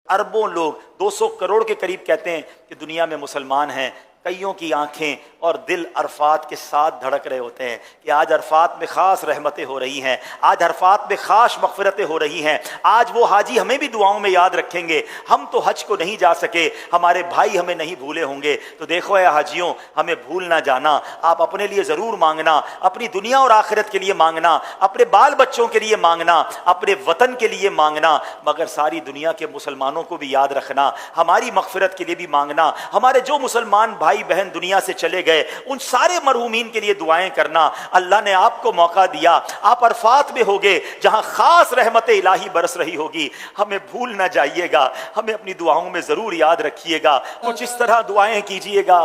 اربوں لوگ 200 کروڑ کے قریب کہتے ہیں کہ دنیا میں مسلمان ہیں، کئیوں کی آنکھیں اور دل عرفات کے ساتھ دھڑک رہے ہوتے ہیں کہ آج عرفات میں خاص رحمتیں ہو رہی ہیں، آج عرفات میں خاص مغفرتیں ہو رہی ہیں، آج وہ حاجی ہمیں بھی دعاؤں میں یاد رکھیں گے، ہم تو حج کو نہیں جا سکے، ہمارے بھائی ہمیں نہیں بھولے ہوں گے۔ تو دیکھو اے حاجیوں، ہمیں بھول نہ جانا، آپ اپنے لیے ضرور مانگنا، اپنی دنیا اور آخرت کے لیے مانگنا، اپنے بال بچوں کے لیے مانگنا، اپنے وطن کے لیے مانگنا، مگر ساری دنیا کے مسلمانوں کو بھی یاد رکھنا، ہماری مغفرت کے لیے بھی مانگنا، ہمارے جو مسلمان بھائی بہن دنیا سے چلے گئے ان سارے مرحومین کے لیے دعائیں کرنا۔ اللہ نے آپ کو موقع دیا، آپ عرفات میں ہوگے جہاں خاص رحمت الہی برس رہی ہوگی، ہمیں بھول نہ جائیے گا، ہمیں اپنی دعاؤں میں ضرور یاد رکھیے گا، کچھ اس طرح دعائیں کیجئے گا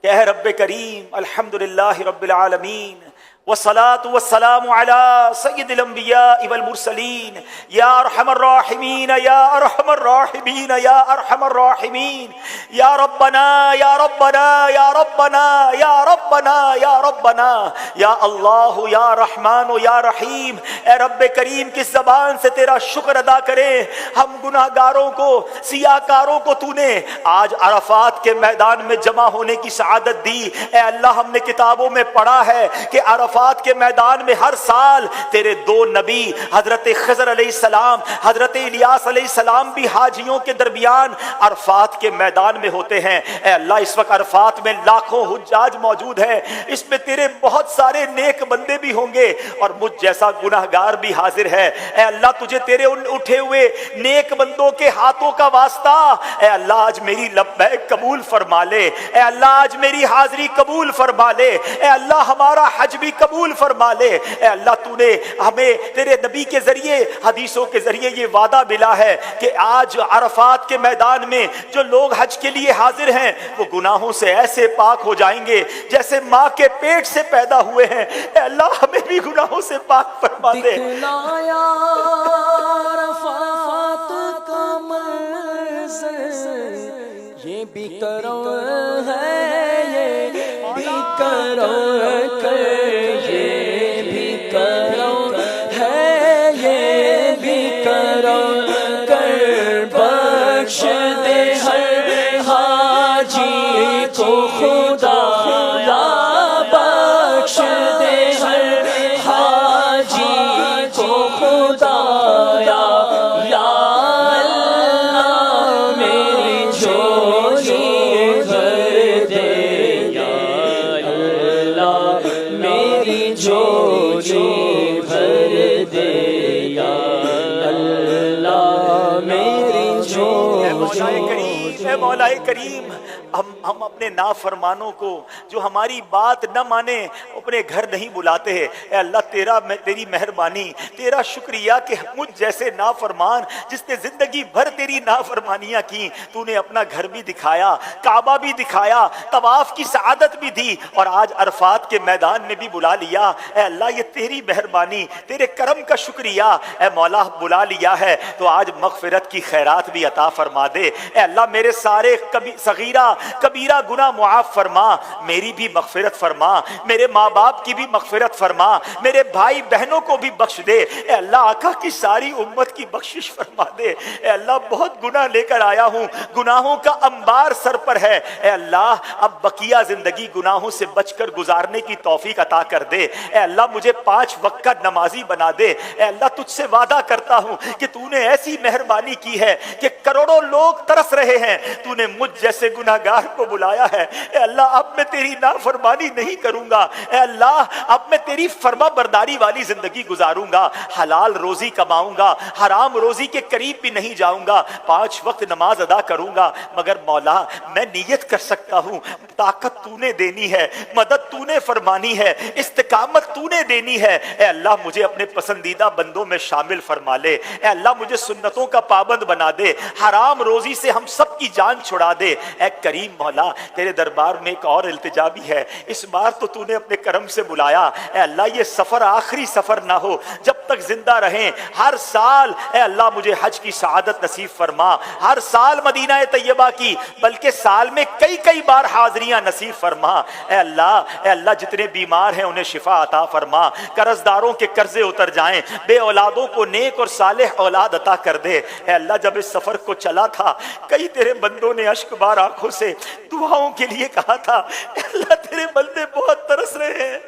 کہ اے رب کریم الحمدللہ رب العالمین والصلاة والسلام على سید الانبیاء والمرسلین یا ارحم الراحمین یا ارحم الراحمین یا ارحم الراحمین یا ربنا یا ربنا یا ربنا یا ربنا یا ربنا یا اللہ یا رحمان یا رحیم۔ اے رب کریم کس زبان سے تیرا شکر ادا کریں، ہم گناہ گاروں کو، سیاہ کاروں کو تو نے آج عرفات کے میدان میں جمع ہونے کی سعادت دی۔ اے اللہ ہم نے کتابوں میں پڑھا ہے کہ عرفات کے میدان میں ہر سال تیرے دو نبی حضرت خضر علیہ السلام، حضرت الیاس علیہ السلام بھی حاجیوں کے درمیان عرفات کے میدان میں ہوتے ہیں۔ اے اللہ اس وقت عرفات میں لاکھوں حجاج موجود ہیں، اس میں تیرے بہت سارے نیک بندے بھی ہوں گے اور مجھ جیسا گناہگار بھی حاضر ہے۔ اے اللہ تجھے تیرے ان اٹھے ہوئے نیک بندوں کے ہاتھوں کا واسطہ، اے اللہ آج میری لبیک قبول فرما لے، اے اللہ آج میری حاضری قبول فرما لے، اے اللہ ہمارا حج بھی قبول فرما لے۔ اے اللہ تو نے ہمیں تیرے نبی کے ذریعے، حدیثوں کے ذریعے یہ وعدہ ملا ہے کہ آج عرفات کے میدان میں جو لوگ حج کے لیے حاضر ہیں وہ گناہوں سے ایسے پاک ہو جائیں گے جیسے ماں کے پیٹ سے پیدا ہوئے ہیں۔ اے اللہ ہمیں بھی گناہوں سے پاک فرما دے۔ دکھلایا عرفات کا منظر، یہ بھی کرم ہے، یہ بھی کرم کر، یہ بھی کرم ہے، یہ بھی کرم کر، بخش دے ہر حاجی کو خدا، بخش دے ہر حاجی کو خدا، یا اللہ میری جھولی بھر دے، یا اللہ میری جھولی بھر دے، یا اللہ میری اے مولا جھولی۔ کریم، اے مولا کریم، ہم اپنے نافرمانوں کو جو ہماری بات نہ مانے اپنے گھر نہیں بلاتے ہیں۔ اے اللہ تیری مہربانی، تیرا شکریہ کہ مجھ جیسے نافرمان جس نے زندگی بھر تیری نافرمانیاں کی، تو نے اپنا گھر بھی دکھایا، کعبہ بھی دکھایا، طواف کی سعادت بھی دی اور آج عرفات کے میدان میں بھی بلا لیا۔ اے اللہ یہ تیری مہربانی، تیرے کرم کا شکریہ۔ اے مولا بلا لیا ہے تو آج مغفرت کی خیرات بھی عطا فرما دے۔ اے اللہ میرے سارے صغیرہ کبیرہ گناہ معاف فرما، میری بھی مغفرت فرما، میرے ماں باپ کی بھی مغفرت فرما، میرے بھائی بہنوں کو بھی بخش دے۔ اے اللہ آقا کی ساری امت کی بخشش فرما دے۔ اے اللہ بہت گناہ لے کر آیا ہوں، گناہوں کا انبار سر پر ہے۔ اے اللہ اب بقیہ زندگی گناہوں سے بچ کر گزارنے کی توفیق عطا کر دے۔ اے اللہ مجھے 5 وقت کا نمازی بنا دے۔ اے اللہ تجھ سے وعدہ کرتا ہوں کہ تو نے ایسی مہربانی کی ہے کہ کروڑوں لوگ ترس رہے ہیں، تو نے مجھ جیسے گناہگار کو بلایا ہے۔ اے اللہ اب میں تیری نافرمانی نہیں کروں گا، اے اللہ اب میں تیری فرما برداری والی زندگی گزاروں گا، حلال روزی کماؤں گا، حرام روزی کے قریب بھی نہیں جاؤں گا، 5 وقت نماز ادا کروں گا۔ مگر مولا میں نیت کر سکتا ہوں، طاقت تو نے دینی ہے، مدد تو نے فرمانی ہے، استقامت تو نے دینی ہے۔ اے اللہ مجھے اپنے پسندیدہ بندوں میں شامل فرما لے۔ اے اللہ مجھے سنتوں کا پابند بنا دے، حرام روزی سے ہم سب کی جان چھڑا دے۔ اے کریم مولا تیرے دربار میں ایک اور التجا بھی ہے، اس بار تو نے اپنے کرم سے بلایا۔ اے اللہ یہ سفر آخری سفر نہ ہو، جب تک زندہ رہیں ہر سال اے اللہ مجھے حج کی سعادت نصیب فرما، ہر سال مدینہ طیبہ کی بلکہ سال میں کئی بار حاضریاں نصیب فرما۔ اے اللہ جتنے بیمار ہیں انہیں شفا عطا فرما، قرض داروں کے قرضے اتر جائیں، بے اولادوں کو نیک اور صالح اولاد عطا کر دے۔ اے اللہ جب اس سفر کو چلا تھا، کئی تیرے بندوں نے اشک بار آنکھوں سے دعاؤں کے لیے کہا تھا، اے اللہ تیرے بندے بہت ترس رہے ہیں،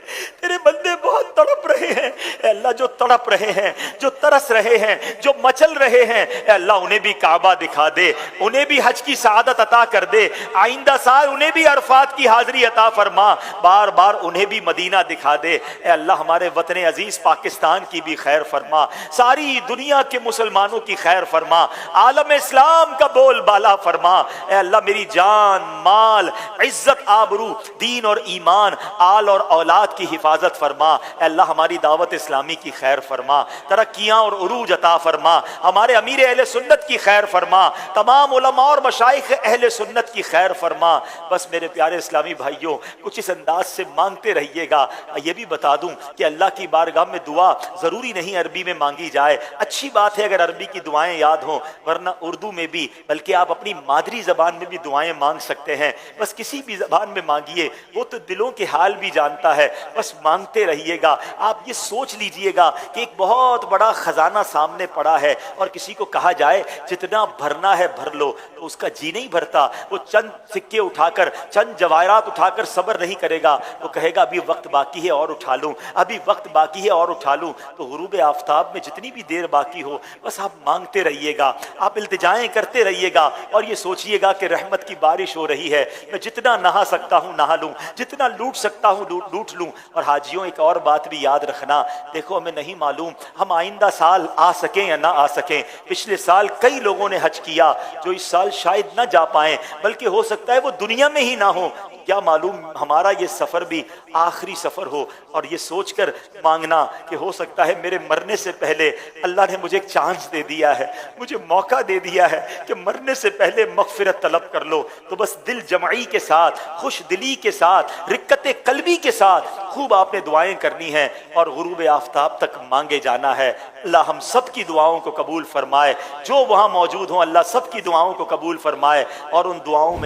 تیرے بندے بہت تڑپ رہے ہیں، اے اللہ جو تڑپ رہے ہیں، جو ترس رہے ہیں، جو مچل رہے ہیں، اے اللہ انہیں بھی کعبہ دکھا دے، انہیں بھی حج کی سعادت عطا کر دے، آئندہ سال انہیں بھی عرفات کی حاضری عطا فرما، بار بار انہیں بھی مدینہ دکھا دے، اے اللہ ہمارے وطن عزیز پاکستان کی بھی خیر فرما، ساری دنیا کے مسلمانوں کی خیر فرما، عالم اسلام کا بول بالا فرما، اے اللہ میری جان، مال، عزت، آبرو، دین اور ایمان، آل اور اولاد کی حفاظت فرما، اے اللہ ہماری دعوت اسلامی کی خیر فرما، ترقیاں اور عروج عطا فرما، ہمارے امیر اہل سنت کی خیر فرما، تمام علماء اور مشائخ اہل سنت کی خیر فرما۔ بس میرے پیارے اسلامی بھائیوں کچھ اس انداز سے مانگتے رہیے گا۔ یہ بھی بتا دوں کہ اللہ کی بارگاہ میں دعا ضروری نہیں عربی میں مانگی جائے، اچھی بات ہے اگر عربی کی دعائیں یاد ہوں، ورنہ اردو میں بھی، بلکہ آپ اپنی مادری زبان میں بھی دعائیں مانگ سکتے ہیں، بس کسی بھی زبان میں مانگیے، وہ تو دلوں کے حال بھی جانتا ہے، بس مانگتے رہیے گا۔ آپ یہ سوچ لیجئے گا کہ ایک بہت بڑا خزانہ سامنے پڑا ہے اور کسی کو کہا جائے جتنا بھرنا ہے بھر لو تو اس کا جی نہیں بھرتا، وہ چند سکے اٹھا کر، چند جواہرات اٹھا کر صبر نہیں کرے گا، وہ کہے گا ابھی وقت باقی ہے اور اٹھا لوں، ابھی وقت باقی ہے اور اٹھا لوں۔ تو غروب آفتاب میں جتنی بھی دیر باقی ہو بس آپ مانگتے رہیے گا، آپ التجائیں کرتے رہیے گا اور یہ سوچئے گا کہ رحمت کی بارش ہو رہی ہے، میں جتنا نہا سکتا ہوں نہا لوں، جتنا لوٹ سکتا ہوں لوٹ لوں۔ اور حاجیوں ایک اور بات بھی یاد رکھنا، دیکھو ہمیں نہیں معلوم ہم آئندہ سال آ سکیں یا نہ آ سکیں، پچھلے سال کئی لوگوں نے حج کیا جو اس سال شاید نہ جا پائیں، بلکہ ہو سکتا ہے وہ دنیا میں ہی نہ ہو، کیا معلوم ہمارا یہ سفر بھی آخری سفر ہو۔ اور یہ سوچ کر مانگنا کہ ہو سکتا ہے میرے مرنے سے پہلے اللہ نے مجھے ایک چانس دے دیا ہے، مجھے موقع دے دیا ہے کہ مرنے سے پہلے مغفرت طلب کر لو، تو بس دل جمعی کے ساتھ، خوش دلی کے ساتھ، رقت قلبی کے ساتھ خوب آپ نے دعائیں کرنی ہیں اور غروب آفتاب تک مانگے جانا ہے۔ اللہ ہم سب کی دعاؤں کو قبول فرمائے، جو وہاں موجود ہوں اللہ سب کی دعاؤں کو قبول فرمائے اور ان دعاؤں میں